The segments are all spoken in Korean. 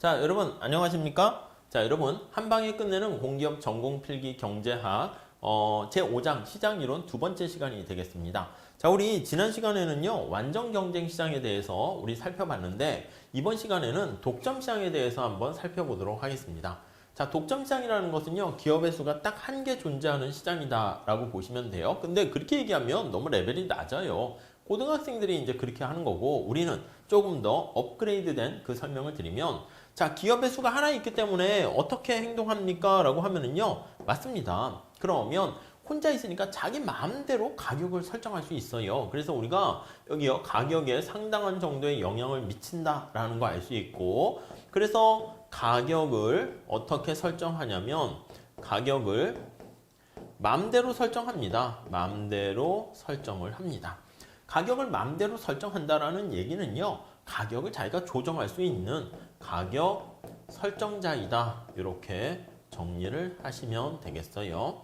자, 여러분 안녕하십니까? 자, 여러분 한방에 끝내는 공기업 전공 필기 경제학 제5장 시장이론 두 번째 시간이 되겠습니다. 자, 우리 지난 시간에는요 완전 경쟁 시장에 대해서 우리 살펴봤는데 이번 시간에는 독점 시장에 대해서 한번 살펴보도록 하겠습니다. 자, 독점 시장이라는 것은요 기업의 수가 딱 한 개 존재하는 시장이다 라고 보시면 돼요. 근데 그렇게 얘기하면 너무 레벨이 낮아요. 고등학생들이 이제 그렇게 하는 거고, 우리는 조금 더 업그레이드된 그 설명을 드리면, 자, 기업의 수가 하나 있기 때문에 어떻게 행동합니까? 라고 하면은요, 맞습니다. 그러면 혼자 있으니까 자기 마음대로 가격을 설정할 수 있어요. 그래서 우리가 여기요, 가격에 상당한 정도의 영향을 미친다라는 거 알 수 있고, 그래서 가격을 어떻게 설정하냐면, 가격을 마음대로 설정합니다. 마음대로 설정을 합니다. 가격을 마음대로 설정한다라는 얘기는요, 가격을 자기가 조정할 수 있는 가격 설정자이다. 이렇게 정리를 하시면 되겠어요.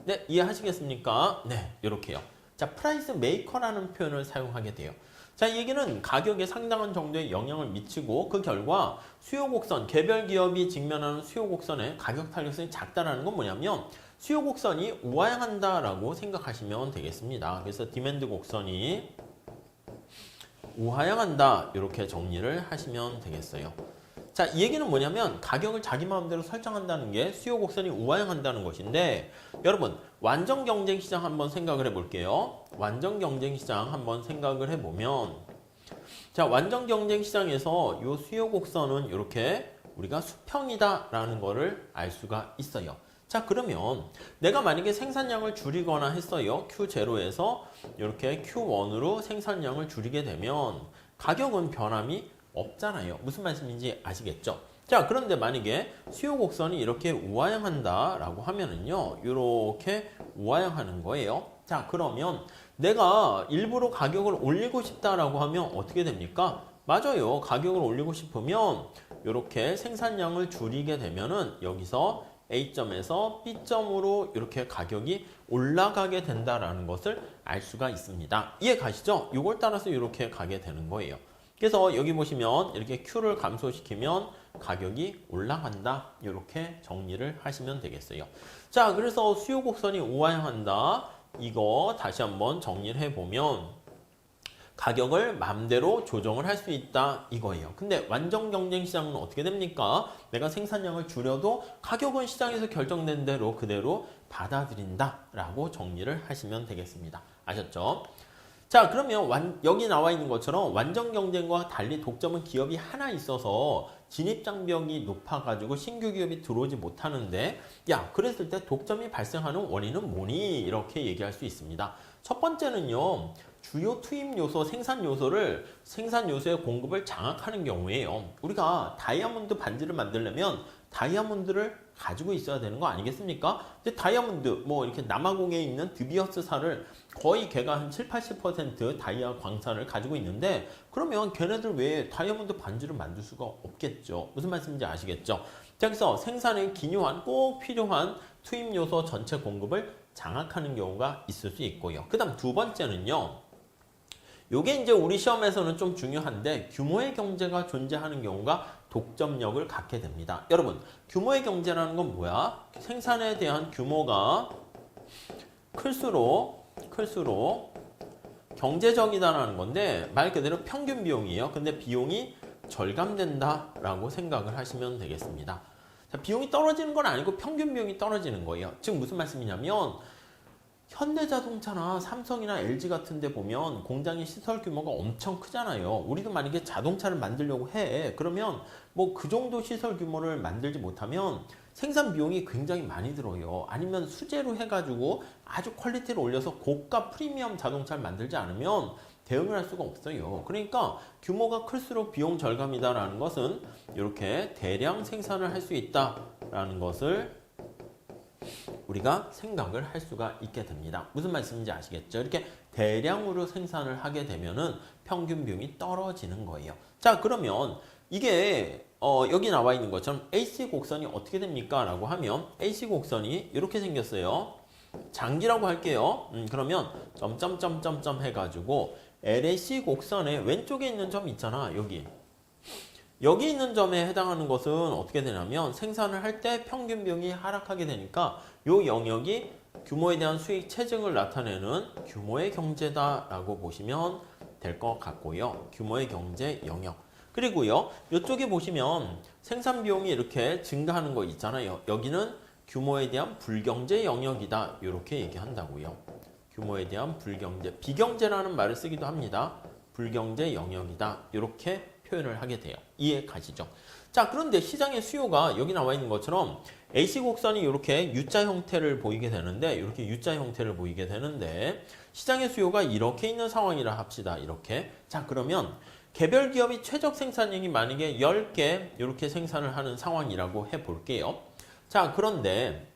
네, 이해하시겠습니까? 네, 이렇게요. 자, 프라이스 메이커라는 표현을 사용하게 돼요. 자, 이 얘기는 가격에 상당한 정도의 영향을 미치고 그 결과 수요 곡선, 개별 기업이 직면하는 수요 곡선의 가격 탄력성이 작다라는 건 뭐냐면 수요 곡선이 우하향한다라고 생각하시면 되겠습니다. 그래서 디맨드 곡선이 우하향한다 이렇게 정리를 하시면 되겠어요. 자, 이 얘기는 뭐냐면 가격을 자기 마음대로 설정한다는 게 수요 곡선이 우하향한다는 것인데, 여러분 완전 경쟁 시장 한번 생각을 해볼게요. 완전 경쟁 시장 한번 생각을 해보면, 자, 완전 경쟁 시장에서 이 수요 곡선은 이렇게 우리가 수평이다 라는 거를 알 수가 있어요. 자, 그러면 내가 만약에 생산량을 줄이거나 했어요. Q0에서 이렇게 Q1으로 생산량을 줄이게 되면 가격은 변함이 없잖아요. 무슨 말씀인지 아시겠죠? 자, 그런데 만약에 수요 곡선이 이렇게 우하향한다 라고 하면은요, 이렇게 우하향하는 거예요. 자, 그러면 내가 일부러 가격을 올리고 싶다라고 하면 어떻게 됩니까? 맞아요. 가격을 올리고 싶으면 이렇게 생산량을 줄이게 되면은 여기서 A점에서 B점으로 이렇게 가격이 올라가게 된다라는 것을 알 수가 있습니다. 이해 가시죠? 이걸 따라서 이렇게 가게 되는 거예요. 그래서 여기 보시면 이렇게 Q를 감소시키면 가격이 올라간다. 이렇게 정리를 하시면 되겠어요. 자, 그래서 수요 곡선이 우하향한다. 이거 다시 한번 정리를 해보면 가격을 마음대로 조정을 할 수 있다 이거예요. 근데 완전 경쟁 시장은 어떻게 됩니까? 내가 생산량을 줄여도 가격은 시장에서 결정된 대로 그대로 받아들인다 라고 정리를 하시면 되겠습니다. 아셨죠? 자, 그러면 여기 나와 있는 것처럼 완전 경쟁과 달리 독점은 기업이 하나 있어서 진입장벽이 높아가지고 신규 기업이 들어오지 못하는데, 야, 그랬을 때 독점이 발생하는 원인은 뭐니? 이렇게 얘기할 수 있습니다. 첫 번째는요, 주요 투입 요소, 생산 요소의 공급을 장악하는 경우에요. 우리가 다이아몬드 반지를 만들려면 다이아몬드를 가지고 있어야 되는 거 아니겠습니까? 근데 다이아몬드, 뭐 이렇게 남아공에 있는 드비어스사를 거의 걔가 한 7, 80% 다이아 광산을 가지고 있는데, 그러면 걔네들 왜 다이아몬드 반지를 만들 수가 없겠죠? 무슨 말씀인지 아시겠죠? 자, 그래서 생산에 기묘한 꼭 필요한 투입 요소 전체 공급을 장악하는 경우가 있을 수 있고요. 그 다음 두 번째는요. 요게 이제 우리 시험에서는 좀 중요한데, 규모의 경제가 존재하는 경우가 독점력을 갖게 됩니다. 여러분, 규모의 경제라는 건 뭐야? 생산에 대한 규모가 클수록 경제적이다라는 건데, 말 그대로 평균 비용이에요. 근데 비용이 절감된다라고 생각을 하시면 되겠습니다. 자, 비용이 떨어지는 건 아니고 평균 비용이 떨어지는 거예요. 즉 무슨 말씀이냐면, 현대자동차나 삼성이나 LG 같은 데 보면 공장의 시설 규모가 엄청 크잖아요. 우리도 만약에 자동차를 만들려고 해. 그러면 뭐 그 정도 시설 규모를 만들지 못하면 생산 비용이 굉장히 많이 들어요. 아니면 수제로 해가지고 아주 퀄리티를 올려서 고가 프리미엄 자동차를 만들지 않으면 대응을 할 수가 없어요. 그러니까 규모가 클수록 비용 절감이다라는 것은 이렇게 대량 생산을 할 수 있다라는 것을 우리가 생각을 할 수가 있게 됩니다. 무슨 말씀인지 아시겠죠? 이렇게 대량으로 생산을 하게 되면은 평균 비용이 떨어지는 거예요. 자, 그러면 이게 여기 나와 있는 것처럼 AC 곡선이 어떻게 됩니까? 라고 하면 AC 곡선이 이렇게 생겼어요. 장기라고 할게요. 그러면 점점점점점 해가지고 LAC 곡선의 왼쪽에 있는 점 있잖아. 여기 여기 있는 점에 해당하는 것은 어떻게 되냐면 생산을 할 때 평균 비용이 하락하게 되니까 이 영역이 규모에 대한 수익 체증을 나타내는 규모의 경제다라고 보시면 될 것 같고요. 규모의 경제 영역. 그리고요. 이쪽에 보시면 생산 비용이 이렇게 증가하는 거 있잖아요. 여기는 규모에 대한 불경제 영역이다. 이렇게 얘기한다고요. 규모에 대한 불경제, 비경제라는 말을 쓰기도 합니다. 불경제 영역이다. 이렇게 표현을 하게 돼요. 이해 가시죠? 자, 그런데 시장의 수요가 여기 나와 있는 것처럼 AC 곡선이 이렇게 U자 형태를 보이게 되는데, 이렇게 U자 형태를 보이게 되는데, 시장의 수요가 이렇게 있는 상황이라 합시다. 이렇게. 자, 그러면 개별 기업이 최적 생산량이 만약에 10개 이렇게 생산을 하는 상황이라고 해 볼게요. 자, 그런데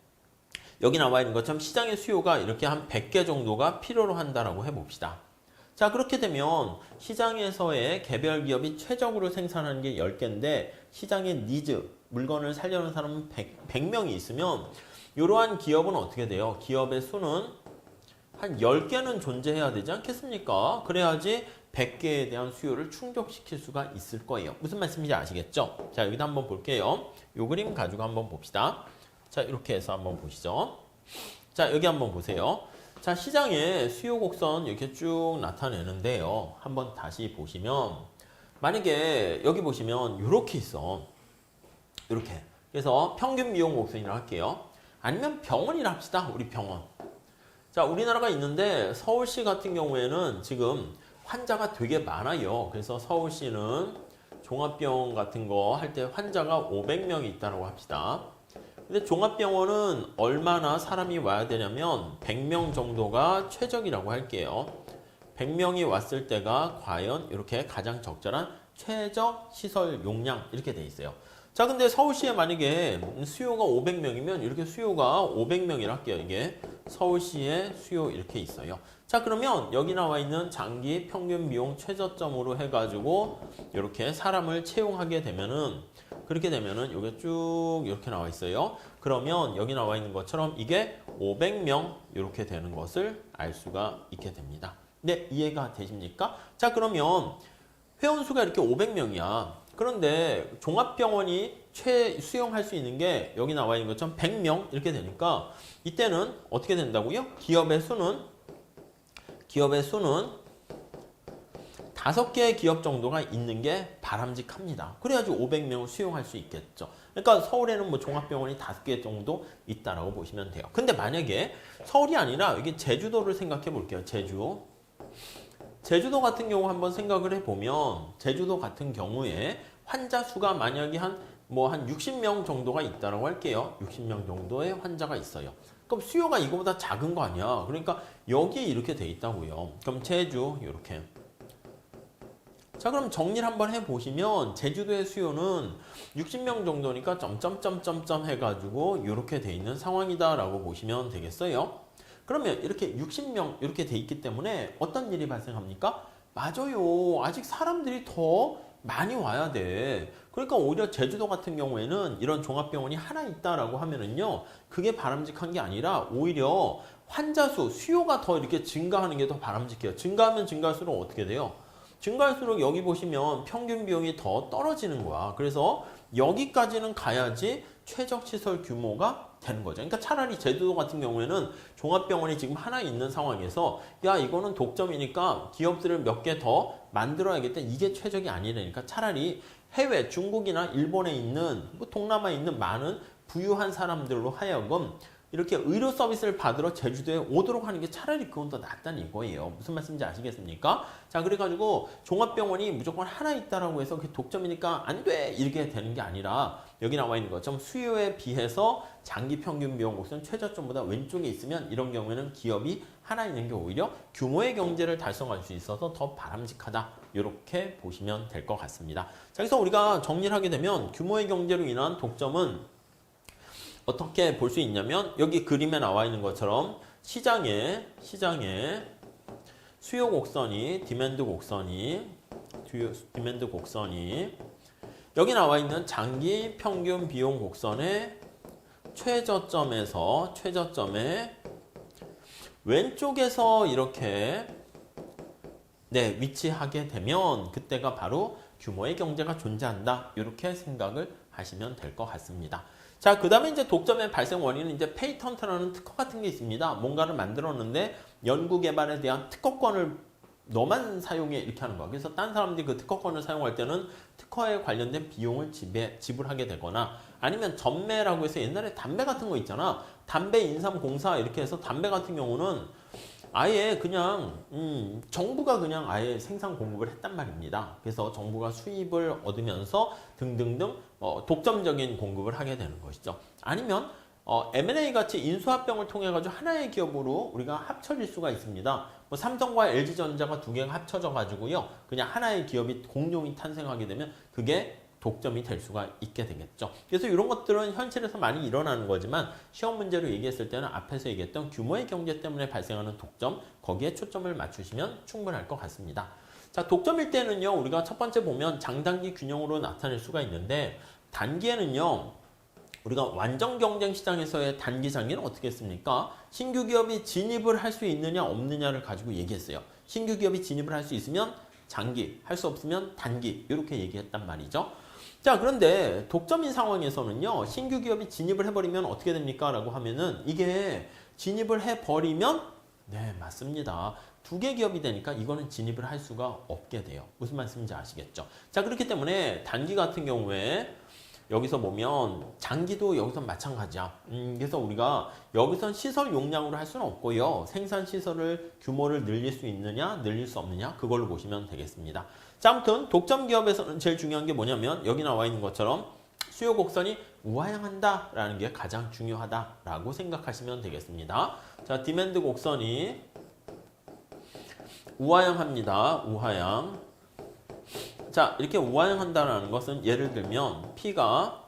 여기 나와 있는 것처럼 시장의 수요가 이렇게 한 100개 정도가 필요로 한다라고 해 봅시다. 자, 그렇게 되면 시장에서의 개별 기업이 최적으로 생산하는 게 10개인데 시장의 니즈, 물건을 살려는 사람은 100명이 있으면 이러한 기업은 어떻게 돼요? 기업의 수는 한 10개는 존재해야 되지 않겠습니까? 그래야지 100개에 대한 수요를 충족시킬 수가 있을 거예요. 무슨 말씀인지 아시겠죠? 자, 여기다 한번 볼게요. 이 그림 가지고 한번 봅시다. 자, 이렇게 해서 한번 보시죠. 자, 여기 한번 보세요. 자, 시장의 수요 곡선 이렇게 쭉 나타내는데요. 한번 다시 보시면 만약에 여기 보시면 이렇게 있어. 이렇게. 그래서 평균 비용 곡선이라고 할게요. 아니면 병원이라 합시다. 우리 병원. 자, 우리나라가 있는데 서울시 같은 경우에는 지금 환자가 되게 많아요. 그래서 서울시는 종합병원 같은 거 할 때 환자가 500명이 있다고 합시다. 근데 종합병원은 얼마나 사람이 와야 되냐면 100명 정도가 최적이라고 할게요. 100명이 왔을 때가 과연 이렇게 가장 적절한 최적 시설 용량 이렇게 돼 있어요. 자, 근데 서울시에 만약에 수요가 500명이면 이렇게 수요가 500명이라 할게요. 이게 서울시의 수요 이렇게 있어요. 자, 그러면 여기 나와 있는 장기 평균 비용 최저점으로 해가지고 이렇게 사람을 채용하게 되면은 그렇게 되면은 이게 쭉 이렇게 나와 있어요. 그러면 여기 나와 있는 것처럼 이게 500명 이렇게 되는 것을 알 수가 있게 됩니다. 네, 이해가 되십니까? 자, 그러면 회원수가 이렇게 500명이야. 그런데 종합병원이 수용할 수 있는 게 여기 나와 있는 것처럼 100명 이렇게 되니까 이때는 어떻게 된다고요? 기업의 수는 5개의 기업 정도가 있는 게 바람직합니다. 그래야지 500명을 수용할 수 있겠죠. 그러니까 서울에는 뭐 종합병원이 5개 정도 있다라고 보시면 돼요. 근데 만약에 서울이 아니라 여기 제주도를 생각해 볼게요. 제주도 같은 경우 한번 생각을 해보면 제주도 같은 경우에 환자 수가 만약에 한 60명 정도가 있다라고 할게요. 60명 정도의 환자가 있어요. 그럼 수요가 이거보다 작은 거 아니야? 그러니까 여기에 이렇게 돼 있다고요. 그럼 제주 이렇게. 자, 그럼 정리를 한번 해보시면 제주도의 수요는 60명 정도니까 점점점점점 해가지고 이렇게 돼 있는 상황이다라고 보시면 되겠어요. 그러면 이렇게 60명 이렇게 돼 있기 때문에 어떤 일이 발생합니까? 맞아요. 아직 사람들이 더 많이 와야 돼. 그러니까 오히려 제주도 같은 경우에는 이런 종합병원이 하나 있다라고 하면은요, 그게 바람직한 게 아니라 오히려 환자 수, 수요가 더 이렇게 증가하는 게 더 바람직해요. 증가하면 증가할수록 어떻게 돼요? 증가할수록 여기 보시면 평균 비용이 더 떨어지는 거야. 그래서 여기까지는 가야지 최적 시설 규모가 되는 거죠. 그러니까 차라리 제주도 같은 경우에는 종합병원이 지금 하나 있는 상황에서 야, 이거는 독점이니까 기업들을 몇 개 더 만들어야겠다. 이게 최적이 아니라니까 차라리 해외 중국이나 일본에 있는 동남아에 있는 많은 부유한 사람들로 하여금 이렇게 의료 서비스를 받으러 제주도에 오도록 하는 게 차라리 그건 더 낫다는 이거예요. 무슨 말씀인지 아시겠습니까? 자, 그래가지고 종합병원이 무조건 하나 있다라고 해서 그게 독점이니까 안 돼! 이렇게 되는 게 아니라 여기 나와 있는 것처럼 수요에 비해서 장기 평균 비용 곡선 최저점보다 왼쪽에 있으면 이런 경우에는 기업이 하나 있는 게 오히려 규모의 경제를 달성할 수 있어서 더 바람직하다. 이렇게 보시면 될 것 같습니다. 자, 그래서 우리가 정리를 하게 되면 규모의 경제로 인한 독점은 어떻게 볼 수 있냐면 여기 그림에 나와 있는 것처럼 시장의 수요 곡선이 디맨드 곡선이 여기 나와 있는 장기 평균 비용 곡선의 최저점에 왼쪽에서 이렇게 네, 위치하게 되면 그때가 바로 규모의 경제가 존재한다. 이렇게 생각을 하시면 될 것 같습니다. 자, 그 다음에 이제 독점의 발생 원인은 이제 페이턴트라는 특허 같은 게 있습니다. 뭔가를 만들었는데 연구 개발에 대한 특허권을 너만 사용해 이렇게 하는 거야. 그래서 딴 사람들이 그 특허권을 사용할 때는 특허에 관련된 비용을 지불하게 되거나 아니면 전매라고 해서 옛날에 담배 같은 거 있잖아. 담배 인삼공사 이렇게 해서 담배 같은 경우는 아예 그냥 정부가 그냥 아예 생산 공급을 했단 말입니다. 그래서 정부가 수입을 얻으면서 등등등 독점적인 공급을 하게 되는 것이죠. 아니면 M&A 같이 인수합병을 통해 가지고 하나의 기업으로 우리가 합쳐질 수가 있습니다. 뭐 삼성과 LG전자가 두 개가 합쳐져 가지고요. 그냥 하나의 기업이 공룡이 탄생하게 되면 그게 독점이 될 수가 있게 되겠죠. 그래서 이런 것들은 현실에서 많이 일어나는 거지만 시험 문제로 얘기했을 때는 앞에서 얘기했던 규모의 경제 때문에 발생하는 독점, 거기에 초점을 맞추시면 충분할 것 같습니다. 자, 독점일 때는요, 우리가 첫 번째 보면 장단기 균형으로 나타낼 수가 있는데 단기에는요, 우리가 완전 경쟁 시장에서의 단기 장기는 어떻게 했습니까? 신규 기업이 진입을 할 수 있느냐 없느냐를 가지고 얘기했어요. 신규 기업이 진입을 할 수 있으면 장기, 할 수 없으면 단기 이렇게 얘기했단 말이죠. 자, 그런데 독점인 상황에서는요, 신규 기업이 진입을 해버리면 어떻게 됩니까? 라고 하면은 이게 진입을 해버리면 네, 맞습니다. 두 개 기업이 되니까 이거는 진입을 할 수가 없게 돼요. 무슨 말씀인지 아시겠죠? 자, 그렇기 때문에 단기 같은 경우에 여기서 보면 장기도 여기서 마찬가지야. 그래서 우리가 여기선 시설 용량으로 할 수는 없고요. 생산 시설을 규모를 늘릴 수 있느냐, 늘릴 수 없느냐 그걸로 보시면 되겠습니다. 자, 아무튼 독점 기업에서는 제일 중요한 게 뭐냐면 여기 나와 있는 것처럼 수요 곡선이 우하향한다라는 게 가장 중요하다라고 생각하시면 되겠습니다. 자, 디맨드 곡선이 우하향합니다. 우하향. 자, 이렇게 우하향한다는 것은 예를 들면 P가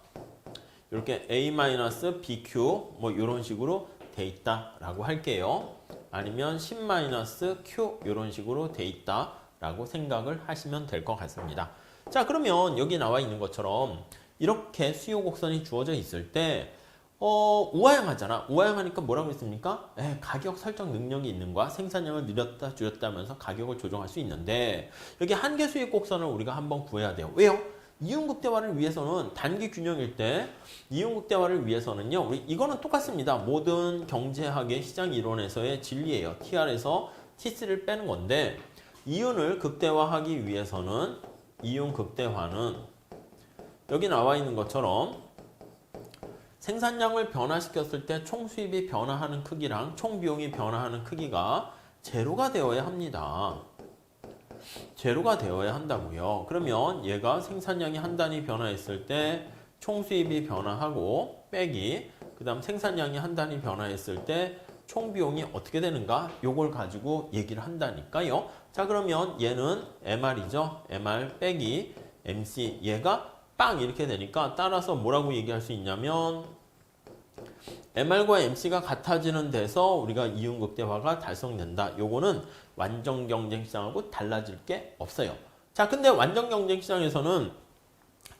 이렇게 A-BQ 뭐 이런 식으로 돼 있다라고 할게요. 아니면 10-Q 이런 식으로 돼 있다라고 생각을 하시면 될 것 같습니다. 자, 그러면 여기 나와 있는 것처럼 이렇게 수요 곡선이 주어져 있을 때 우하향하잖아. 우하향하니까 뭐라고 했습니까? 가격 설정 능력이 있는 거야. 생산량을 늘렸다 줄였다 하면서 가격을 조정할 수 있는데 여기 한계 수익 곡선을 우리가 한번 구해야 돼요. 왜요? 이윤극대화를 위해서는 단기 균형일 때 이윤극대화를 위해서는요. 우리 이거는 똑같습니다. 모든 경제학의 시장 이론에서의 진리예요. TR에서 T3를 빼는 건데 이윤을 극대화하기 위해서는 이윤극대화는 여기 나와 있는 것처럼 생산량을 변화시켰을 때 총수입이 변화하는 크기랑 총비용이 변화하는 크기가 제로가 되어야 합니다. 제로가 되어야 한다고요. 그러면 얘가 생산량이 한 단위 변화했을 때 총수입이 변화하고 빼기 그 다음 생산량이 한 단위 변화했을 때 총비용이 어떻게 되는가? 요걸 가지고 얘기를 한다니까요. 자, 그러면 얘는 MR이죠. MR 빼기 MC 얘가 빵 이렇게 되니까 따라서 뭐라고 얘기할 수 있냐면 MR과 MC가 같아지는 데서 우리가 이윤극대화가 달성된다. 요거는 완전 경쟁 시장하고 달라질 게 없어요. 자, 근데 완전 경쟁 시장에서는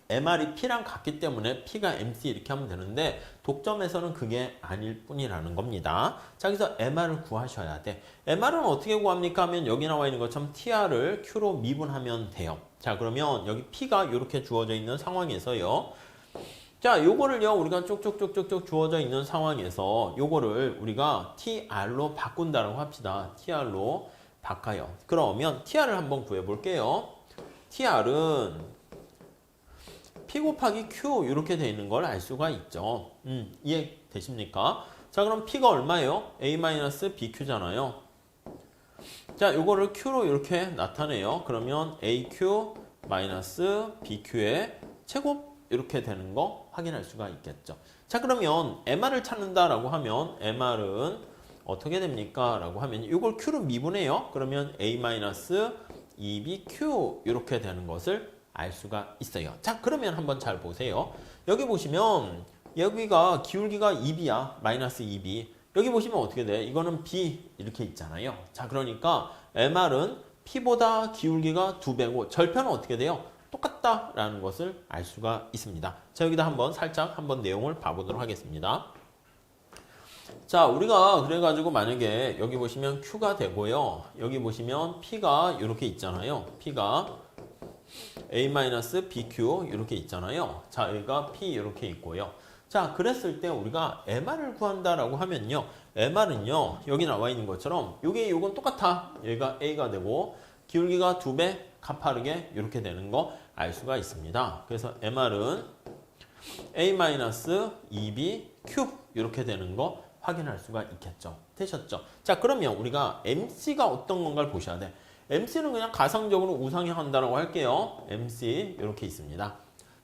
MR이 P랑 같기 때문에 P가 MC 이렇게 하면 되는데 독점에서는 그게 아닐 뿐이라는 겁니다. 자, 그래서 MR을 구하셔야 돼. MR은 어떻게 구합니까? 하면 여기 나와 있는 것처럼 TR을 Q로 미분하면 돼요. 자, 그러면 여기 P가 이렇게 주어져 있는 상황에서요. 자, 요거를요, 우리가 쭉쭉쭉쭉쭉 주어져 있는 상황에서 요거를 우리가 TR로 바꾼다고 합시다. TR로 바꿔요. 그러면 TR을 한번 구해볼게요. TR은 P 곱하기 Q 이렇게 되어 있는 걸 알 수가 있죠. 이해되십니까? 자, 그럼 P가 얼마예요? A-BQ잖아요. 자, 요거를 Q로 이렇게 나타내요. 그러면 AQ-BQ의 제곱 이렇게 되는 거 확인할 수가 있겠죠. 자, 그러면 MR을 찾는다라고 하면 MR은 어떻게 됩니까? 라고 하면 이걸 Q로 미분해요. 그러면 A-2BQ 이렇게 되는 것을 알 수가 있어요. 자, 그러면 한번 잘 보세요. 여기 보시면 여기가 기울기가 2B야. 마이너스 2B. 여기 보시면 어떻게 돼? 이거는 B 이렇게 있잖아요. 자, 그러니까 MR은 P보다 기울기가 2배고 절편은 어떻게 돼요? 똑같다라는 것을 알 수가 있습니다. 자, 여기다 한번 살짝 한번 내용을 봐보도록 하겠습니다. 자, 우리가 그래가지고 만약에 여기 보시면 Q가 되고요. 여기 보시면 P가 이렇게 있잖아요. P가 A-BQ 이렇게 있잖아요. 자, 여기가 P 이렇게 있고요. 자, 그랬을 때 우리가 MR을 구한다라고 하면요. MR은요. 여기 나와 있는 것처럼 요건 똑같아. 얘가 A가 되고 기울기가 2배 가파르게 이렇게 되는 거 알 수가 있습니다. 그래서 MR은 A-2BQ 이렇게 되는 거 확인할 수가 있겠죠. 되셨죠? 자, 그러면 우리가 MC가 어떤 건가를 보셔야 돼. MC는 그냥 가상적으로 우상향한다라고 할게요. MC 이렇게 있습니다.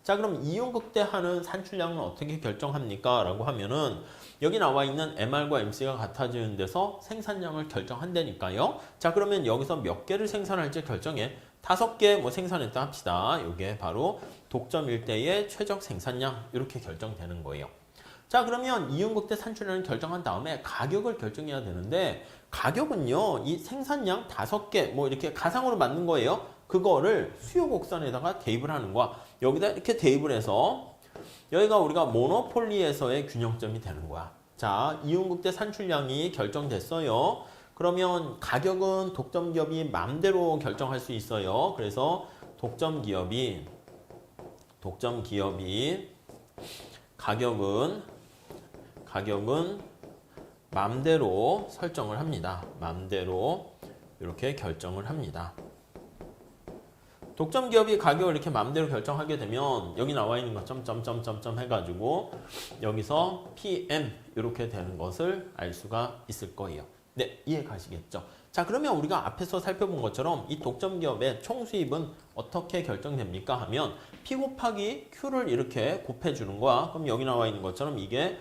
자, 그럼 이온극대하는 산출량은 어떻게 결정합니까? 라고 하면은 여기 나와 있는 MR과 MC가 같아지는 데서 생산량을 결정한다니까요. 자, 그러면 여기서 몇 개를 생산할지 결정해. 5개 뭐 생산했다 합시다. 이게 바로 독점일 때의 최적 생산량 이렇게 결정되는 거예요. 자, 그러면 이온극대 산출량을 결정한 다음에 가격을 결정해야 되는데 가격은요. 이 생산량 5개 뭐 이렇게 가상으로 만든 거예요. 그거를 수요 곡선에다가 대입을 하는 거야. 여기다 이렇게 대입을 해서 여기가 우리가 모노폴리에서의 균형점이 되는 거야. 자, 이온극대 산출량이 결정됐어요. 그러면 가격은 독점 기업이 마음대로 결정할 수 있어요. 그래서 독점 기업이 가격은 마음대로 설정을 합니다. 마음대로 이렇게 결정을 합니다. 독점 기업이 가격을 이렇게 마음대로 결정하게 되면 여기 나와 있는 것 점점점점점 해가지고 여기서 PM 이렇게 되는 것을 알 수가 있을 거예요. 네, 이해 가시겠죠? 자, 그러면 우리가 앞에서 살펴본 것처럼 이 독점 기업의 총 수입은 어떻게 결정됩니까? 하면 P 곱하기 Q를 이렇게 곱해 주는 거야. 그럼 여기 나와 있는 것처럼 이게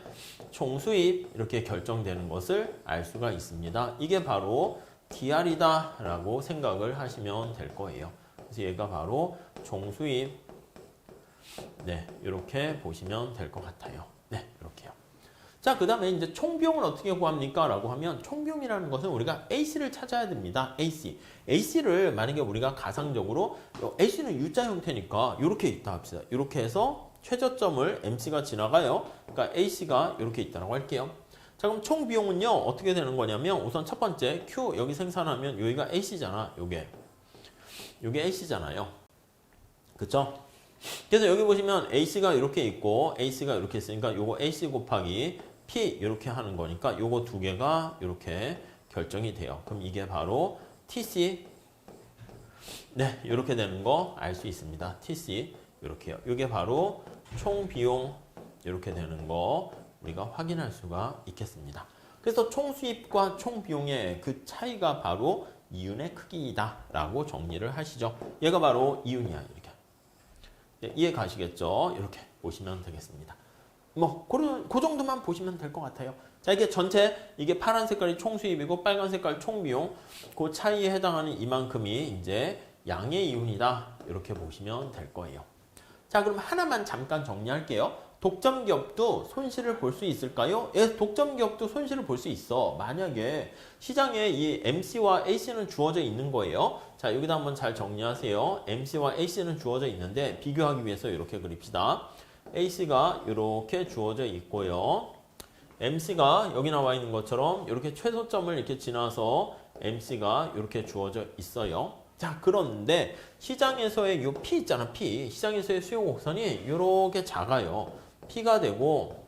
총 수입 이렇게 결정되는 것을 알 수가 있습니다. 이게 바로 DR이다 라고 생각을 하시면 될 거예요. 그래서 얘가 바로 총 수입. 네, 이렇게 보시면 될 것 같아요. 네, 이렇게요. 자, 그 다음에 이제 총비용을 어떻게 구합니까? 라고 하면 총비용이라는 것은 우리가 AC를 찾아야 됩니다. AC. AC를 만약에 우리가 가상적으로 AC는 U자 형태니까 이렇게 있다 합시다. 이렇게 해서 최저점을 MC가 지나가요. 그러니까 AC가 이렇게 있다고 할게요. 자, 그럼 총비용은요. 어떻게 되는 거냐면 우선 첫 번째 Q 여기 생산하면 여기가 AC잖아. 요게 AC잖아요. 그쵸? 그래서 여기 보시면 AC가 이렇게 있고 AC가 이렇게 있으니까 요거 AC 곱하기 P 이렇게 하는 거니까 요거 두 개가 이렇게 결정이 돼요. 그럼 이게 바로 TC. 네, 이렇게 되는 거 알 수 있습니다. TC 이렇게요. 이게 바로 총 비용 이렇게 되는 거 우리가 확인할 수가 있겠습니다. 그래서 총 수입과 총 비용의 그 차이가 바로 이윤의 크기이다라고 정리를 하시죠. 얘가 바로 이윤이야. 이렇게. 네, 이해 가시겠죠? 이렇게 보시면 되겠습니다. 뭐 그 정도만 보시면 될 것 같아요. 자, 이게 전체 이게 파란 색깔이 총 수입이고 빨간 색깔 총 비용 그 차이에 해당하는 이만큼이 이제 양의 이윤이다. 이렇게 보시면 될 거예요. 자, 그럼 하나만 잠깐 정리할게요. 독점 기업도 손실을 볼 수 있을까요? 예, 독점 기업도 손실을 볼 수 있어. 만약에 시장에 이 MC와 AC는 주어져 있는 거예요. 자, 여기다 한번 잘 정리하세요. MC와 AC는 주어져 있는데 비교하기 위해서 이렇게 그립시다. AC가 이렇게 주어져 있고요. MC가 여기 나와 있는 것처럼 이렇게 최소점을 이렇게 지나서 MC가 이렇게 주어져 있어요. 자, 그런데 시장에서의 요 P 있잖아, P. 시장에서의 수요 곡선이 이렇게 작아요. P가 되고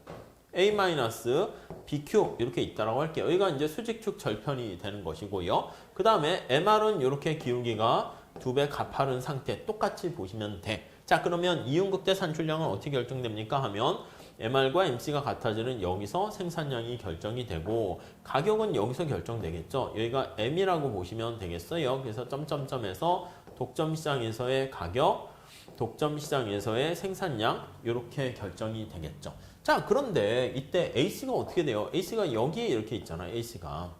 A-BQ 이렇게 있다라고 할게요. 여기가 이제 수직축 절편이 되는 것이고요. 그 다음에 MR은 이렇게 기울기가 2배 가파른 상태 똑같이 보시면 돼. 자, 그러면 이온극대 산출량은 어떻게 결정됩니까? 하면 MR과 MC가 같아지는 여기서 생산량이 결정이 되고 가격은 여기서 결정되겠죠. 여기가 M이라고 보시면 되겠어요. 그래서 점점점에서 독점 시장에서의 가격, 독점 시장에서의 생산량 이렇게 결정이 되겠죠. 자, 그런데 이때 AC가 어떻게 돼요? AC가 여기에 이렇게 있잖아요. AC가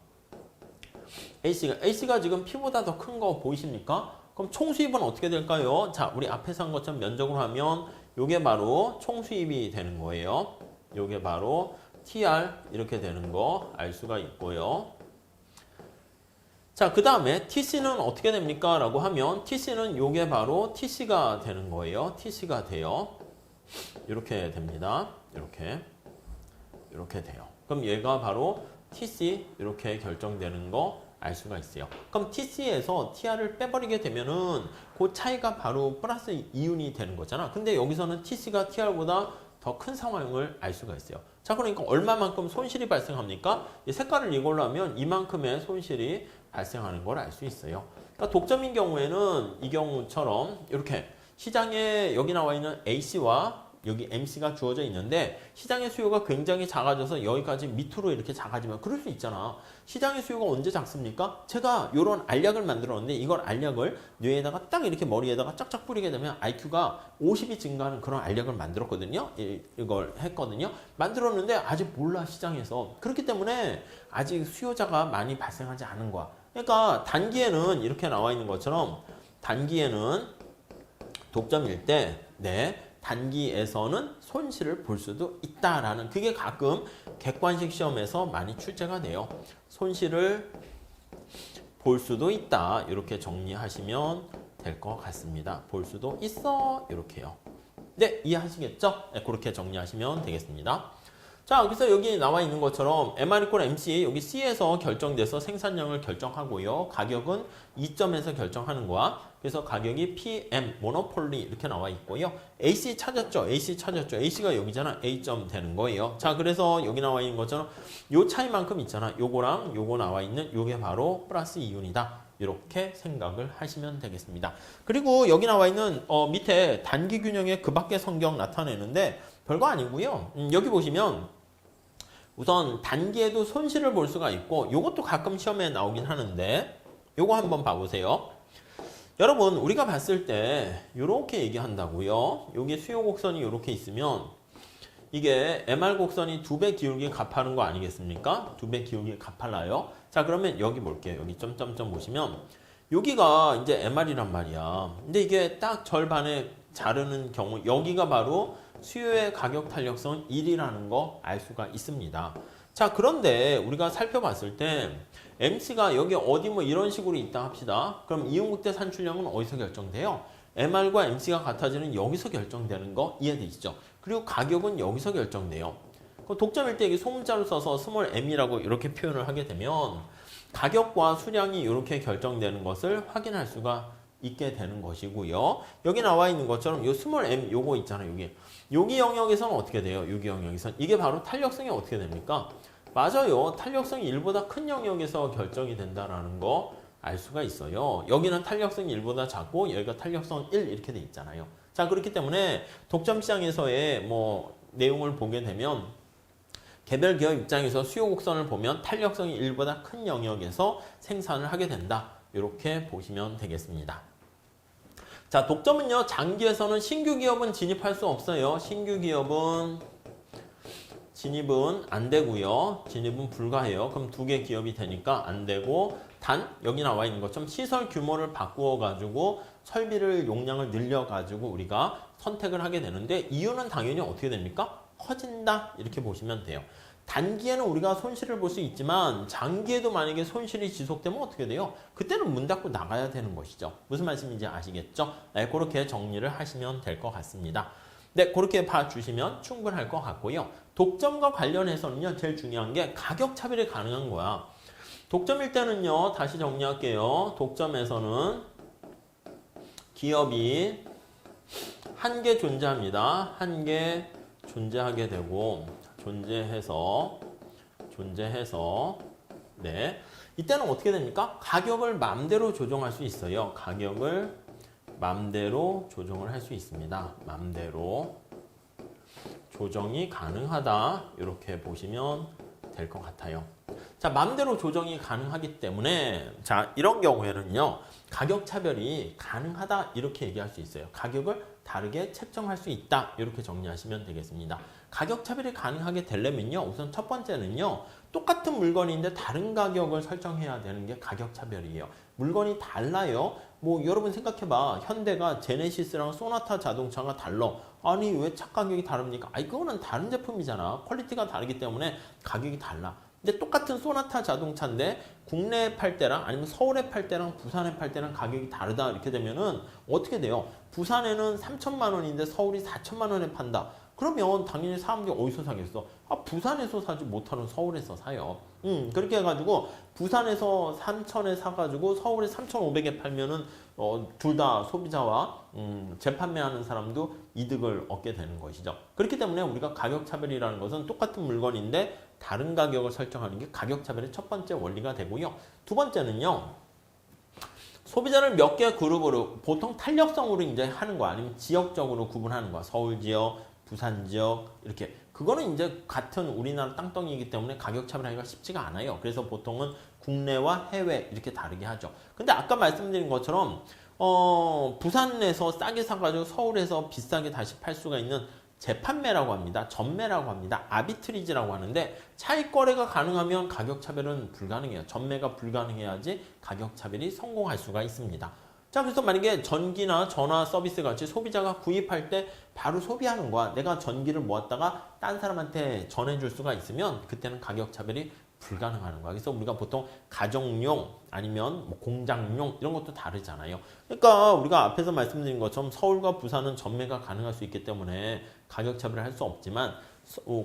지금 P보다 더 큰 거 보이십니까? 그럼 총수입은 어떻게 될까요? 자, 우리 앞에서 한 것처럼 면적으로 하면 요게 바로 총수입이 되는 거예요. 요게 바로 TR 이렇게 되는 거 알 수가 있고요. 자, 그 다음에 TC는 어떻게 됩니까? 라고 하면 TC는 요게 바로 TC가 되는 거예요. TC가 돼요. 이렇게 됩니다. 이렇게 돼요. 그럼 얘가 바로 TC 이렇게 결정되는 거 알 수가 있어요. 그럼 TC에서 TR을 빼버리게 되면은 그 차이가 바로 플러스 이윤이 되는 거잖아. 근데 여기서는 TC가 TR보다 더 큰 상황을 알 수가 있어요. 자, 그러니까 얼마만큼 손실이 발생합니까? 이 색깔을 이걸로 하면 이만큼의 손실이 발생하는 걸 알 수 있어요. 그러니까 독점인 경우에는 이 경우처럼 이렇게 시장에 여기 나와 있는 A씨와 여기 MC가 주어져 있는데 시장의 수요가 굉장히 작아져서 여기까지 밑으로 이렇게 작아지면 그럴 수 있잖아. 시장의 수요가 언제 작습니까? 제가 이런 알약을 만들었는데 이걸 알약을 뇌에다가 딱 이렇게 머리에다가 쫙쫙 뿌리게 되면 IQ가 50이 증가하는 그런 알약을 만들었거든요. 이걸 했거든요. 만들었는데 아직 몰라 시장에서. 그렇기 때문에 아직 수요자가 많이 발생하지 않은 거야. 그러니까 단기에는 이렇게 나와 있는 것처럼 단기에는 독점일 때 단기에서는 손실을 볼 수도 있다라는 그게 가끔 객관식 시험에서 많이 출제가 돼요. 손실을 볼 수도 있다. 이렇게 정리하시면 될 것 같습니다. 볼 수도 있어. 이렇게요. 네, 이해하시겠죠? 네, 그렇게 정리하시면 되겠습니다. 자, 여기서 여기 나와 있는 것처럼 MR = MC 여기 C에서 결정돼서 생산량을 결정하고요. 가격은 2점에서 결정하는 거야. 그래서 가격이 PM, 모노폴리 이렇게 나와 있고요. AC 찾았죠? AC 찾았죠? AC가 여기잖아. A점 되는 거예요. 자, 그래서 여기 나와 있는 것처럼 요 차이만큼 있잖아. 요거랑 요거 나와 있는 요게 바로 플러스 이윤이다. 이렇게 생각을 하시면 되겠습니다. 그리고 여기 나와 있는 밑에 단기 균형의 그 밖의 성격 나타내는데 별거 아니고요. 여기 보시면 우선 단기에도 손실을 볼 수가 있고 이것도 가끔 시험에 나오긴 하는데 요거 한번 봐보세요. 여러분 우리가 봤을 때 이렇게 얘기한다고요. 여기 수요 곡선이 이렇게 있으면 이게 MR 곡선이 2배 기울기 가파른 거 아니겠습니까? 2배 기울기 가팔라요. 자, 그러면 여기 볼게요. 여기 점점점 보시면 여기가 이제 MR이란 말이야. 근데 이게 딱 절반에 자르는 경우 여기가 바로 수요의 가격 탄력성 1이라는 거 알 수가 있습니다. 자, 그런데 우리가 살펴봤을 때 MC가 여기 어디 뭐 이런 식으로 있다 합시다. 그럼 이윤국대 산출량은 어디서 결정돼요? MR과 MC가 같아지는 여기서 결정되는 거 이해되시죠? 그리고 가격은 여기서 결정돼요. 독점일 때 여기 소문자로 써서 스몰 m이라고 이렇게 표현을 하게 되면 가격과 수량이 이렇게 결정되는 것을 확인할 수가 있게 되는 것이고요. 여기 나와 있는 것처럼 이 스몰 m 요거 있잖아요. 여기 영역에서는 어떻게 돼요? 여기 영역에서는 이게 바로 탄력성이 어떻게 됩니까? 맞아요. 탄력성이 1보다 큰 영역에서 결정이 된다라는 거 알 수가 있어요. 여기는 탄력성이 1보다 작고 여기가 탄력성 1 이렇게 돼 있잖아요. 자, 그렇기 때문에 독점 시장에서의 뭐 내용을 보게 되면 개별 기업 입장에서 수요 곡선을 보면 탄력성이 1보다 큰 영역에서 생산을 하게 된다. 이렇게 보시면 되겠습니다. 자, 독점은요. 장기에서는 신규 기업은 진입할 수 없어요. 신규 기업은 진입은 안 되고요. 진입은 불가해요. 그럼 2개 기업이 되니까 안 되고 단 여기 나와 있는 것처럼 시설 규모를 바꾸어 가지고 설비를 용량을 늘려 가지고 우리가 선택을 하게 되는데 이유는 당연히 어떻게 됩니까? 커진다 이렇게 보시면 돼요. 단기에는 우리가 손실을 볼 수 있지만 장기에도 만약에 손실이 지속되면 어떻게 돼요? 그때는 문 닫고 나가야 되는 것이죠. 무슨 말씀인지 아시겠죠? 네, 그렇게 정리를 하시면 될 것 같습니다. 네, 그렇게 봐주시면 충분할 것 같고요. 독점과 관련해서는요, 제일 중요한 게 가격 차별이 가능한 거야. 독점일 때는요, 다시 정리할게요. 독점에서는 기업이 한 개 존재합니다. 한 개 존재하게 되고, 존재해서, 네. 이때는 어떻게 됩니까? 가격을 맘대로 조정할 수 있어요. 가격을 맘대로 조정을 할 수 있습니다. 맘대로 조정이 가능하다. 이렇게 보시면 될 것 같아요. 자, 맘대로 조정이 가능하기 때문에 자, 이런 경우에는요. 가격 차별이 가능하다. 이렇게 얘기할 수 있어요. 가격을 다르게 책정할 수 있다. 이렇게 정리하시면 되겠습니다. 가격 차별이 가능하게 되려면요. 우선 첫 번째는요. 똑같은 물건인데 다른 가격을 설정해야 되는 게 가격 차별이에요. 물건이 달라요. 뭐 여러분 생각해봐. 현대가 제네시스랑 소나타 자동차가 달라. 아니 왜 차 가격이 다릅니까? 아니 그거는 다른 제품이잖아. 퀄리티가 다르기 때문에 가격이 달라. 근데 똑같은 소나타 자동차인데 국내에 팔 때랑 아니면 서울에 팔 때랑 부산에 팔 때랑 가격이 다르다 이렇게 되면은 어떻게 돼요? 부산에는 3천만 원인데 서울이 4천만 원에 판다. 그러면 당연히 사람들이 어디서 사겠어? 부산에서 사지 못하는 서울에서 사요. 그렇게 해가지고 부산에서 3,000에 사가지고 서울에 3,500에 팔면은 둘 다 소비자와 재판매하는 사람도 이득을 얻게 되는 것이죠. 그렇기 때문에 우리가 가격 차별이라는 것은 똑같은 물건인데 다른 가격을 설정하는 게 가격 차별의 첫 번째 원리가 되고요. 두 번째는요. 소비자를 몇 개 그룹으로 보통 탄력성으로 이제 하는 거 아니면 지역적으로 구분하는 거. 서울 지역, 부산 지역 이렇게 그거는 이제 같은 우리나라 땅덩이이기 때문에 가격 차별하기가 쉽지가 않아요. 그래서 보통은 국내와 해외 이렇게 다르게 하죠. 근데 아까 말씀드린 것처럼 부산에서 싸게 사가지고 서울에서 비싸게 다시 팔 수가 있는 재판매라고 합니다. 전매라고 합니다. 아비트리지라고 하는데 차익 거래가 가능하면 가격 차별은 불가능해요. 전매가 불가능해야지 가격 차별이 성공할 수가 있습니다. 자, 그래서 만약에 전기나 전화 서비스 같이 소비자가 구입할 때 바로 소비하는 거야. 내가 전기를 모았다가 딴 사람한테 전해줄 수가 있으면 그때는 가격 차별이 불가능한 거야. 그래서 우리가 보통 가정용 아니면 뭐 공장용 이런 것도 다르잖아요. 그러니까 우리가 앞에서 말씀드린 것처럼 서울과 부산은 전매가 가능할 수 있기 때문에 가격 차별을 할 수 없지만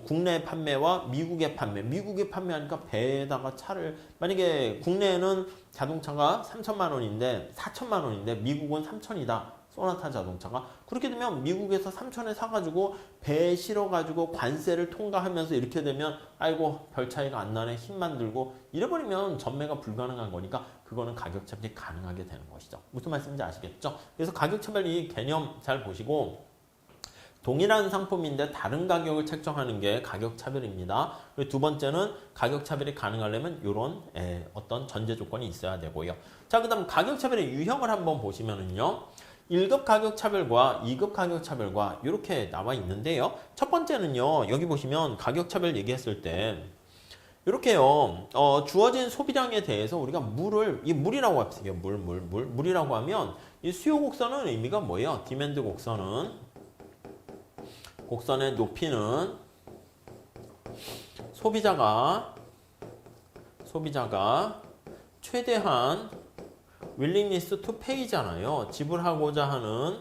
국내 판매와 미국의 판매, 미국의 판매하니까 배에다가 차를 만약에 국내에는 자동차가 3천만 원인데 4천만 원인데 미국은 3천이다. 소나타 자동차가 그렇게 되면 미국에서 3천에 사가지고 배에 실어가지고 관세를 통과하면서 이렇게 되면 아이고 별 차이가 안 나네 힘만 들고 이래버리면 전매가 불가능한 거니까 그거는 가격 차별이 가능하게 되는 것이죠. 무슨 말씀인지 아시겠죠? 그래서 가격 차별 이 개념 잘 보시고 동일한 상품인데 다른 가격을 책정하는 게 가격 차별입니다. 그리고 두 번째는 가격 차별이 가능하려면 이런 어떤 전제 조건이 있어야 되고요. 자, 그 다음 가격 차별의 유형을 한번 보시면은요. 1급 가격 차별과 2급 가격 차별과 이렇게 나와 있는데요. 첫 번째는요. 여기 보시면 가격 차별 얘기했을 때 이렇게요. 주어진 소비량에 대해서 우리가 물이라고 합시다. 물이라고 하면 이 수요 곡선은 의미가 뭐예요? 디맨드 곡선의 높이는 소비자가 최대한 willingness to pay잖아요. 지불하고자 하는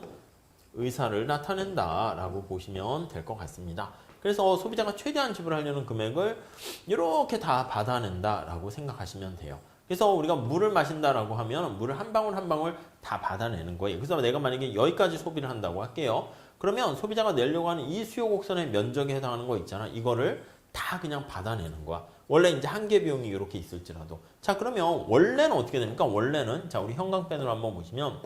의사를 나타낸다라고 보시면 될 것 같습니다. 그래서 소비자가 최대한 지불하려는 금액을 이렇게 다 받아낸다라고 생각하시면 돼요. 그래서 우리가 물을 마신다라고 하면 물을 한 방울 한 방울 다 받아내는 거예요. 그래서 내가 만약에 여기까지 소비를 한다고 할게요. 그러면 소비자가 내려고 하는 이 수요 곡선의 면적에 해당하는 거 있잖아. 이거를 다 그냥 받아내는 거야. 원래 이제 한계 비용이 이렇게 있을지라도. 자, 그러면 원래는 어떻게 됩니까? 원래는 자, 우리 형광펜으로 한번 보시면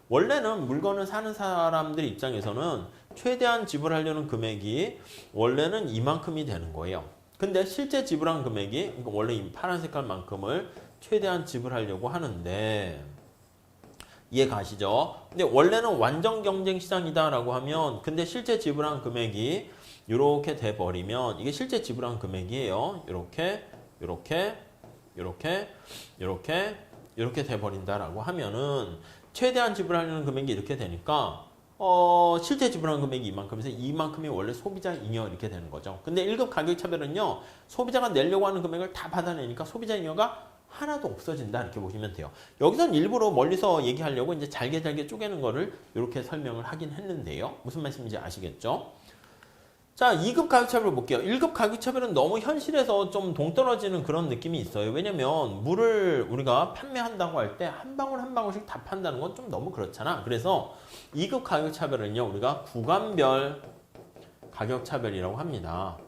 원래는 물건을 사는 사람들 입장에서는 최대한 지불하려는 금액이 원래는 이만큼이 되는 거예요. 근데 실제 지불한 금액이 그러니까 원래 이 파란 색깔만큼을 최대한 지불하려고 하는데 이해 가시죠? 근데 원래는 완전 경쟁 시장이다라고 하면 근데 실제 지불한 금액이 이렇게 돼 버리면 이게 실제 지불한 금액이에요. 이렇게 돼 버린다라고 하면은 최대한 지불하려는 금액이 이렇게 되니까 실제 지불한 금액이 이만큼에서 이만큼이 원래 소비자 잉여 이렇게 되는 거죠. 근데 1급 가격 차별은요. 소비자가 내려고 하는 금액을 다 받아내니까 소비자 잉여가 하나도 없어진다 이렇게 보시면 돼요. 여기서는 일부러 멀리서 얘기하려고 이제 잘게 쪼개는 거를 이렇게 설명을 하긴 했는데요. 무슨 말씀인지 아시겠죠? 자, 2급 가격차별을 볼게요. 1급 가격차별은 너무 현실에서 좀 동떨어지는 그런 느낌이 있어요. 왜냐면 물을 우리가 판매한다고 할 때 한 방울 한 방울씩 다 판다는 건 좀 너무 그렇잖아. 그래서 2급 가격차별은요. 우리가 구간별 가격차별이라고 합니다.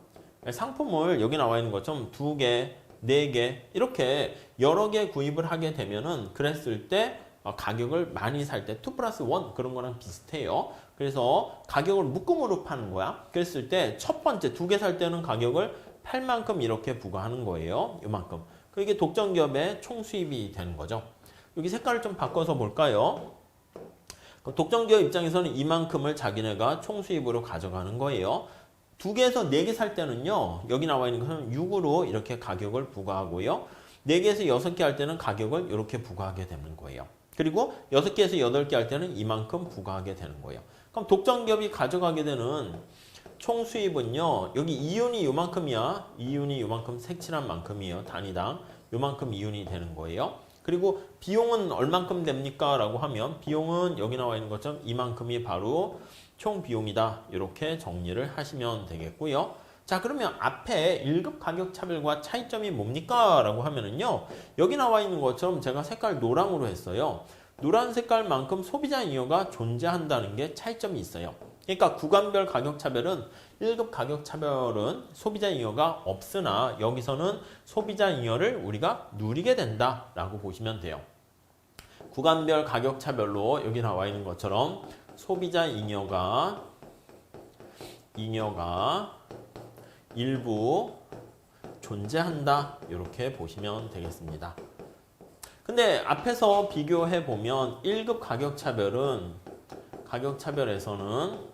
상품을 여기 나와 있는 것처럼 2개, 4개 이렇게 여러 개 구입을 하게 되면은 그랬을 때 가격을 많이 살 때 2+1 그런 거랑 비슷해요. 그래서 가격을 묶음으로 파는 거야. 그랬을 때 첫 번째 2개 살 때는 가격을 팔 만큼 이렇게 부과하는 거예요. 이만큼. 이게 독점기업의 총 수입이 되는 거죠. 여기 색깔을 좀 바꿔서 볼까요? 독점기업 입장에서는 이만큼을 자기네가 총 수입으로 가져가는 거예요. 2개에서 4개 살 때는요. 여기 나와 있는 것은 6으로 이렇게 가격을 부과하고요. 4개에서 6개 할 때는 가격을 이렇게 부과하게 되는 거예요. 그리고 6개에서 8개 할 때는 이만큼 부과하게 되는 거예요. 그럼 독점기업이 가져가게 되는 총 수입은요. 여기 이윤이 요만큼이야. 이윤이 요만큼 색칠한 만큼이에요. 단위당 요만큼 이윤이 되는 거예요. 그리고 비용은 얼만큼 됩니까? 라고 하면 비용은 여기 나와 있는 것처럼 이만큼이 바로 총 비용이다. 이렇게 정리를 하시면 되겠고요. 자, 그러면 앞에 1급 가격 차별과 차이점이 뭡니까? 라고 하면은요. 여기 나와 있는 것처럼 제가 색깔 노랑으로 했어요. 노란 색깔만큼 소비자 잉여가 존재한다는 게 차이점이 있어요. 그러니까 구간별 가격 차별은 1급 가격 차별은 소비자 잉여가 없으나 여기서는 소비자 잉여를 우리가 누리게 된다라고 보시면 돼요. 구간별 가격 차별로 여기 나와 있는 것처럼 소비자 잉여가 일부 존재한다 이렇게 보시면 되겠습니다. 근데 앞에서 비교해 보면 1급 가격 차별에서는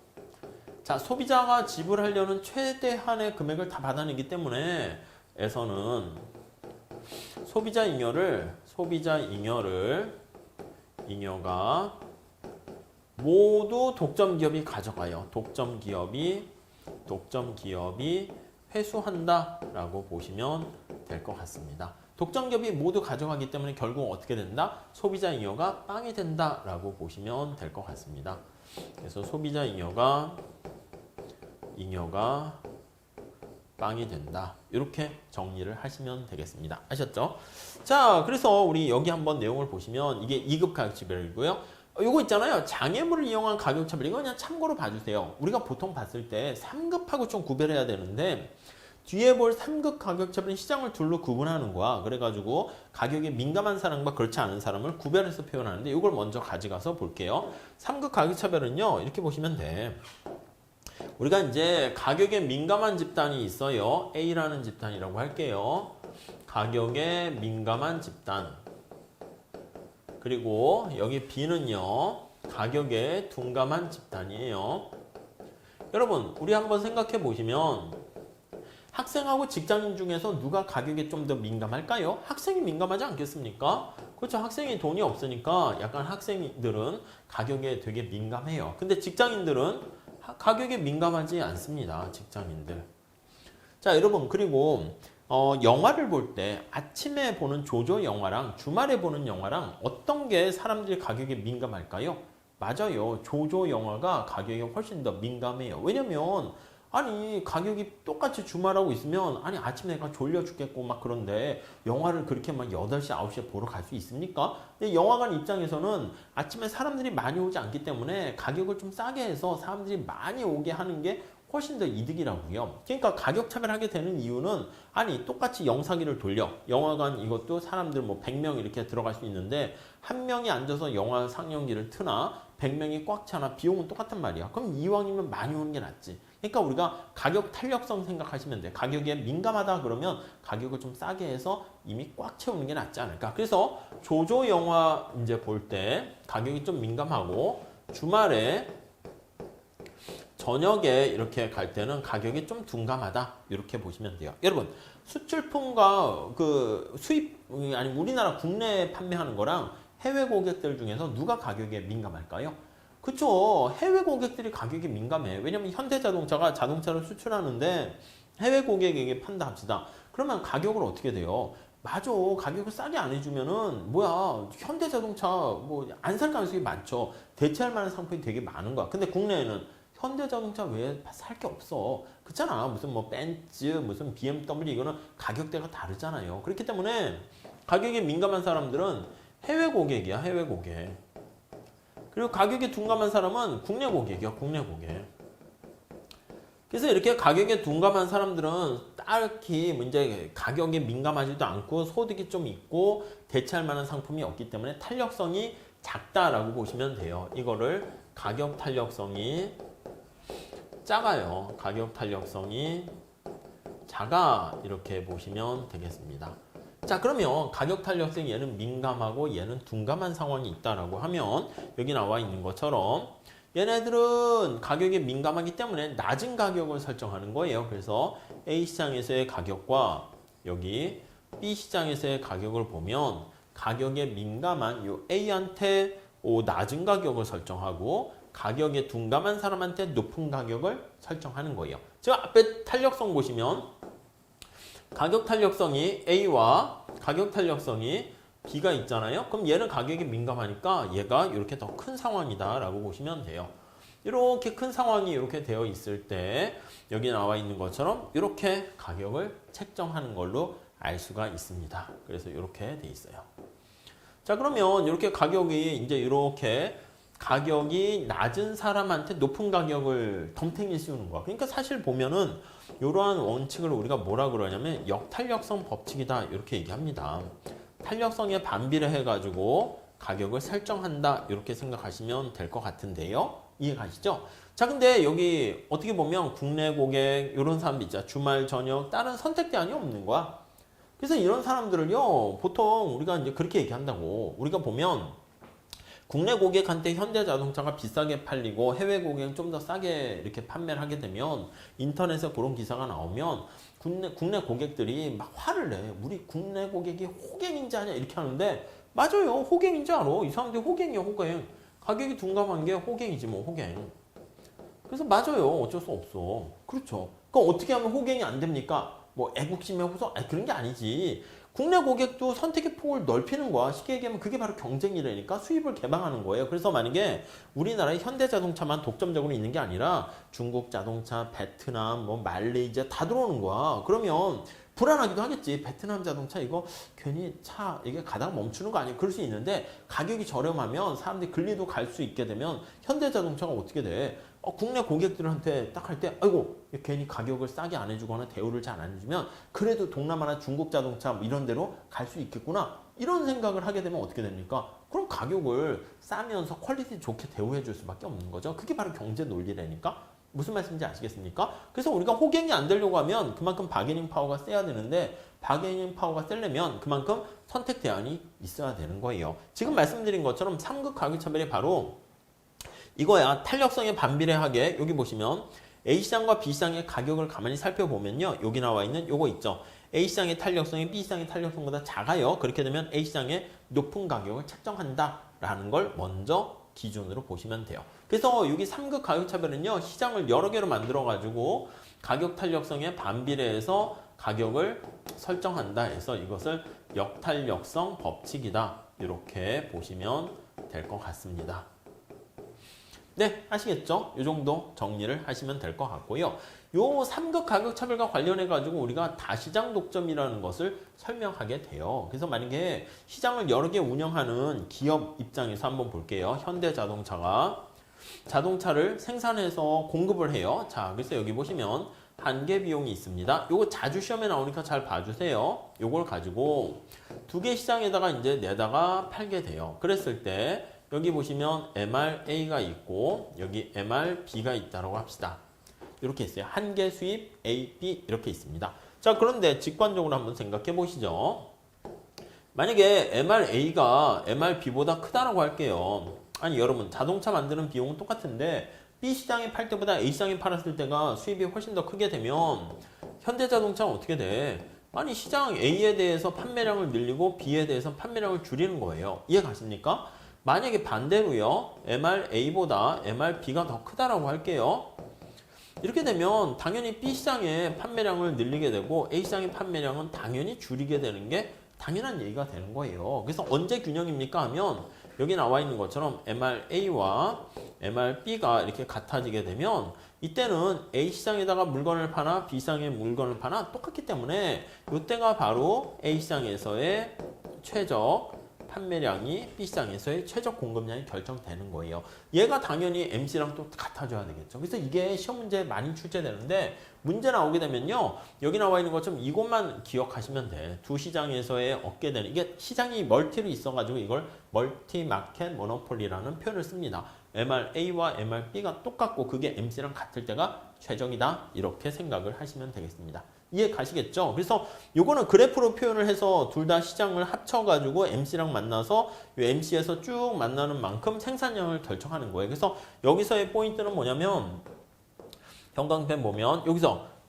자, 소비자가 지불하려는 최대한의 금액을 다 받아내기 때문에 에서는 소비자 잉여가 모두 독점 기업이 가져가요. 독점 기업이 회수한다라고 보시면 될 것 같습니다. 독점 기업이 모두 가져가기 때문에 결국 어떻게 된다? 소비자 잉여가 빵이 된다라고 보시면 될 것 같습니다. 그래서 소비자 잉여가 빵이 된다. 이렇게 정리를 하시면 되겠습니다. 아셨죠? 자, 그래서 우리 여기 한번 내용을 보시면 이게 2급 가격 차별이고요. 요거 있잖아요. 장애물을 이용한 가격 차별. 이거 그냥 참고로 봐주세요. 우리가 보통 봤을 때 3급하고 좀 구별해야 되는데 뒤에 볼 3급 가격 차별은 시장을 둘로 구분하는 거야. 그래가지고 가격에 민감한 사람과 그렇지 않은 사람을 구별해서 표현하는데 이걸 먼저 가져가서 볼게요. 3급 가격 차별은요. 이렇게 보시면 돼. 우리가 이제 가격에 민감한 집단이 있어요. A라는 집단이라고 할게요. 가격에 민감한 집단. 그리고 여기 B는요. 가격에 둔감한 집단이에요. 여러분, 우리 한번 생각해 보시면 학생하고 직장인 중에서 누가 가격에 좀 더 민감할까요? 학생이 민감하지 않겠습니까? 그렇죠. 학생이 돈이 없으니까 약간 학생들은 가격에 되게 민감해요. 근데 직장인들은 가격에 민감하지 않습니다. 직장인들. 자, 여러분, 그리고 영화를 볼 때 아침에 보는 조조 영화랑 주말에 보는 영화랑 어떤 게 사람들이 가격에 민감할까요? 맞아요. 조조 영화가 가격에 훨씬 더 민감해요. 왜냐면 아니 가격이 똑같이 주말하고 있으면 아니 아침에 내가 졸려 죽겠고 막 그런데 영화를 그렇게 막 8시 9시에 보러 갈 수 있습니까? 근데 영화관 입장에서는 아침에 사람들이 많이 오지 않기 때문에 가격을 좀 싸게 해서 사람들이 많이 오게 하는 게 훨씬 더 이득이라고요. 그러니까 가격 차별하게 되는 이유는 아니 똑같이 영상기를 돌려 영화관 이것도 사람들 뭐 100명 이렇게 들어갈 수 있는데 한 명이 앉아서 영화 상영기를 트나 100명이 꽉 차나 비용은 똑같단 말이야. 그럼 이왕이면 많이 오는 게 낫지. 그러니까 우리가 가격 탄력성 생각하시면 돼. 가격에 민감하다 그러면 가격을 좀 싸게 해서 이미 꽉 채우는 게 낫지 않을까. 그래서 조조 영화 이제 볼 때 가격이 좀 민감하고 주말에 저녁에 이렇게 갈 때는 가격이 좀 둔감하다. 이렇게 보시면 돼요. 여러분, 수출품과 그 수입, 아니 우리나라 국내에 판매하는 거랑 해외 고객들 중에서 누가 가격에 민감할까요? 그쵸. 해외 고객들이 가격에 민감해. 왜냐면 현대자동차가 자동차를 수출하는데 해외 고객에게 판다 합시다. 그러면 가격을 어떻게 돼요? 맞아. 가격을 싸게 안 해주면은 뭐야 현대자동차 뭐 안 살 가능성이 많죠. 대체할 만한 상품이 되게 많은 거야. 근데 국내에는 현대자동차 외에 살 게 없어. 그렇잖아. 무슨 뭐 벤츠, 무슨 BMW 이거는 가격대가 다르잖아요. 그렇기 때문에 가격에 민감한 사람들은 해외 고객이야. 해외 고객. 그리고 가격에 둔감한 사람은 국내 고객이야. 국내 고객. 그래서 이렇게 가격에 둔감한 사람들은 딱히 이제 가격에 민감하지도 않고 소득이 좀 있고 대체할 만한 상품이 없기 때문에 탄력성이 작다라고 보시면 돼요. 이거를 가격 탄력성이 작아요. 가격 탄력성이 작아 이렇게 보시면 되겠습니다. 자, 그러면 가격 탄력성이 얘는 민감하고 얘는 둔감한 상황이 있다라고 하면 여기 나와 있는 것처럼 얘네들은 가격에 민감하기 때문에 낮은 가격을 설정하는 거예요. 그래서 A시장에서의 가격과 여기 B시장에서의 가격을 보면 가격에 민감한 요 A한테 낮은 가격을 설정하고 가격에 둔감한 사람한테 높은 가격을 설정하는 거예요. 제가 앞에 탄력성 보시면 가격 탄력성이 A와 가격 탄력성이 B가 있잖아요. 그럼 얘는 가격이 민감하니까 얘가 이렇게 더 큰 상황이다라고 보시면 돼요. 이렇게 큰 상황이 이렇게 되어 있을 때 여기 나와 있는 것처럼 이렇게 가격을 책정하는 걸로 알 수가 있습니다. 그래서 이렇게 돼 있어요. 자, 그러면 이렇게 가격이 이제 이렇게 가격이 낮은 사람한테 높은 가격을 덤탱이 씌우는 거야. 그러니까 사실 보면은 이러한 원칙을 우리가 뭐라 그러냐면 역탄력성 법칙이다 이렇게 얘기합니다. 탄력성에 반비례해 가지고 가격을 설정한다 이렇게 생각하시면 될 것 같은데요. 이해가시죠? 자, 근데 여기 어떻게 보면 국내 고객 이런 사람들 있잖아. 주말 저녁 다른 선택 대안이 없는 거야. 그래서 이런 사람들을요 보통 우리가 이제 그렇게 얘기한다고. 우리가 보면 국내 고객한테 현대자동차가 비싸게 팔리고 해외 고객은 좀 더 싸게 이렇게 판매를 하게 되면 인터넷에 그런 기사가 나오면 국내 고객들이 막 화를 내. 우리 국내 고객이 호갱인지 아냐 이렇게 하는데 맞아요. 호갱인지 알아. 이 사람들이 호갱이야 호갱. 가격이 둔감한 게 호갱이지 뭐 호갱. 그래서 맞아요. 어쩔 수 없어. 그렇죠. 그럼 어떻게 하면 호갱이 안 됩니까? 뭐 애국심에 호소? 아니 그런 게 아니지. 국내 고객도 선택의 폭을 넓히는 거야. 쉽게 얘기하면 그게 바로 경쟁이라니까 수입을 개방하는 거예요. 그래서 만약에 우리나라에 현대자동차만 독점적으로 있는 게 아니라 중국 자동차, 베트남, 뭐 말레이시아 다 들어오는 거야. 그러면 불안하기도 하겠지. 베트남 자동차 이거 괜히 차 이게 가다가 멈추는 거 아니야? 그럴 수 있는데 가격이 저렴하면 사람들이 글리도 갈 수 있게 되면 현대자동차가 어떻게 돼? 국내 고객들한테 딱 할 때 아이고 괜히 가격을 싸게 안 해주거나 대우를 잘 안 해주면 그래도 동남아나 중국 자동차 뭐 이런 데로 갈 수 있겠구나 이런 생각을 하게 되면 어떻게 됩니까? 그럼 가격을 싸면서 퀄리티 좋게 대우해 줄 수밖에 없는 거죠. 그게 바로 경제 논리라니까. 무슨 말씀인지 아시겠습니까? 그래서 우리가 호갱이 안 되려고 하면 그만큼 바게닝 파워가 세야 되는데 바게닝 파워가 세려면 그만큼 선택 대안이 있어야 되는 거예요. 지금 말씀드린 것처럼 3급 가격 차별이 바로 이거야. 탄력성에 반비례하게 여기 보시면 A시장과 B시장의 가격을 가만히 살펴보면요. 여기 나와 있는 요거 있죠. A시장의 탄력성이 B시장의 탄력성보다 작아요. 그렇게 되면 A시장의 높은 가격을 책정한다라는 걸 먼저 기준으로 보시면 돼요. 그래서 여기 3급 가격차별은요. 시장을 여러 개로 만들어가지고 가격 탄력성에 반비례해서 가격을 설정한다 해서 이것을 역탄력성 법칙이다. 이렇게 보시면 될 것 같습니다. 네, 아시겠죠? 이 정도 정리를 하시면 될 것 같고요. 요 3급 가격 차별과 관련해 가지고 우리가 다시장 독점이라는 것을 설명하게 돼요. 그래서 만약에 시장을 여러 개 운영하는 기업 입장에서 한번 볼게요. 현대자동차가 자동차를 생산해서 공급을 해요. 자, 그래서 여기 보시면 한계 비용이 있습니다. 요거 자주 시험에 나오니까 잘 봐주세요. 요걸 가지고 두 개 시장에다가 이제 내다가 팔게 돼요. 그랬을 때 여기 보시면 MRA가 있고 여기 MRB가 있다고 합시다. 이렇게 있어요. 한계 수입 A, B 이렇게 있습니다. 자, 그런데 직관적으로 한번 생각해 보시죠. 만약에 MRA가 MRB보다 크다라고 할게요. 아니 여러분 자동차 만드는 비용은 똑같은데 B시장에 팔 때보다 A시장에 팔았을 때가 수입이 훨씬 더 크게 되면 현대자동차는 어떻게 돼? 아니 시장 A에 대해서 판매량을 늘리고 B에 대해서 판매량을 줄이는 거예요. 이해 가십니까? 만약에 반대로요. MRA보다 MRB가 더 크다라고 할게요. 이렇게 되면 당연히 B시장의 판매량을 늘리게 되고 A시장의 판매량은 당연히 줄이게 되는 게 당연한 얘기가 되는 거예요. 그래서 언제 균형입니까 하면 여기 나와 있는 것처럼 MRA와 MRB가 이렇게 같아지게 되면 이때는 A시장에다가 물건을 파나 B시장에 물건을 파나 똑같기 때문에 이때가 바로 A시장에서의 최적 판매량이 B시장에서의 최적 공급량이 결정되는 거예요. 얘가 당연히 MC랑 또 같아져야 되겠죠. 그래서 이게 시험 문제에 많이 출제되는데 문제 나오게 되면요. 여기 나와 있는 것처럼 이것만 기억하시면 돼. 두 시장에서의 얻게 되는 이게 시장이 멀티로 있어가지고 이걸 멀티 마켓 모노폴리라는 표현을 씁니다. MRA와 MRB가 똑같고 그게 MC랑 같을 때가 최적이다. 이렇게 생각을 하시면 되겠습니다. 이해 가시겠죠? 그래서 요거는 그래프로 표현을 해서 둘 다 시장을 합쳐가지고 MC랑 만나서 이 MC에서 쭉 만나는 만큼 생산량을 결정하는 거예요. 그래서 여기서의 포인트는 뭐냐면 형광펜 보면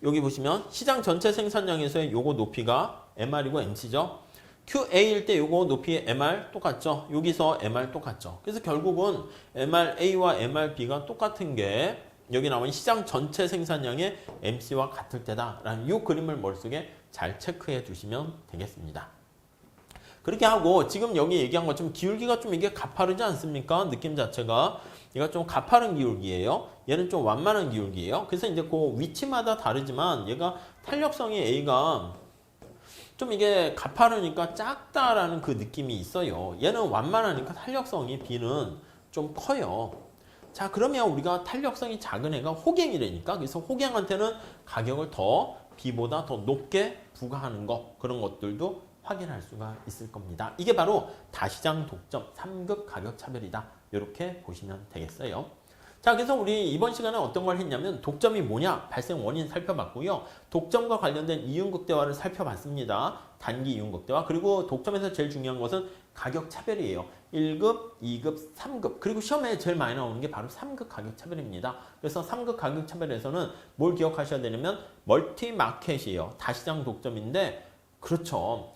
여기 보시면 시장 전체 생산량에서의 요거 높이가 MR이고 MC죠. QA일 때 요거 높이 MR 똑같죠. 여기서 MR 똑같죠. 그래서 결국은 MRA와 MRB가 똑같은 게 여기 나온 시장 전체 생산량의 MC와 같을 때다라는 이 그림을 머릿속에 잘 체크해 두시면 되겠습니다. 그렇게 하고 지금 여기 얘기한 것처럼 기울기가 좀 이게 가파르지 않습니까? 느낌 자체가. 얘가 좀 가파른 기울기예요. 얘는 좀 완만한 기울기예요. 그래서 이제 그 위치마다 다르지만 얘가 탄력성이 A가 좀 이게 가파르니까 작다라는 그 느낌이 있어요. 얘는 완만하니까 탄력성이 B는 좀 커요. 자, 그러면 우리가 탄력성이 작은 애가 호갱이라니까. 그래서 호갱한테는 가격을 더 B보다 더 높게 부과하는 거, 그런 것들도 확인할 수가 있을 겁니다. 이게 바로 다시장 독점 3급 가격 차별이다. 이렇게 보시면 되겠어요. 자, 그래서 우리 이번 시간에 어떤 걸 했냐면 독점이 뭐냐, 발생 원인 살펴봤고요. 독점과 관련된 이윤극대화를 살펴봤습니다. 단기 이윤극대화. 그리고 독점에서 제일 중요한 것은 가격 차별이에요. 1급, 2급, 3급. 그리고 시험에 제일 많이 나오는 게 바로 3급 가격 차별입니다. 그래서 3급 가격 차별에서는 뭘 기억하셔야 되냐면 멀티마켓이에요. 다시장 독점인데, 그렇죠.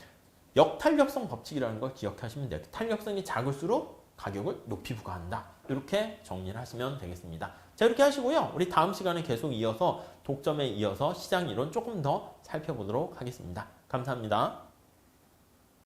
역탄력성 법칙이라는 걸 기억하시면 돼요. 탄력성이 작을수록 가격을 높이 부과한다. 이렇게 정리를 하시면 되겠습니다. 자, 이렇게 하시고요. 우리 다음 시간에 계속 이어서 독점에 이어서 시장 이론 조금 더 살펴보도록 하겠습니다. 감사합니다.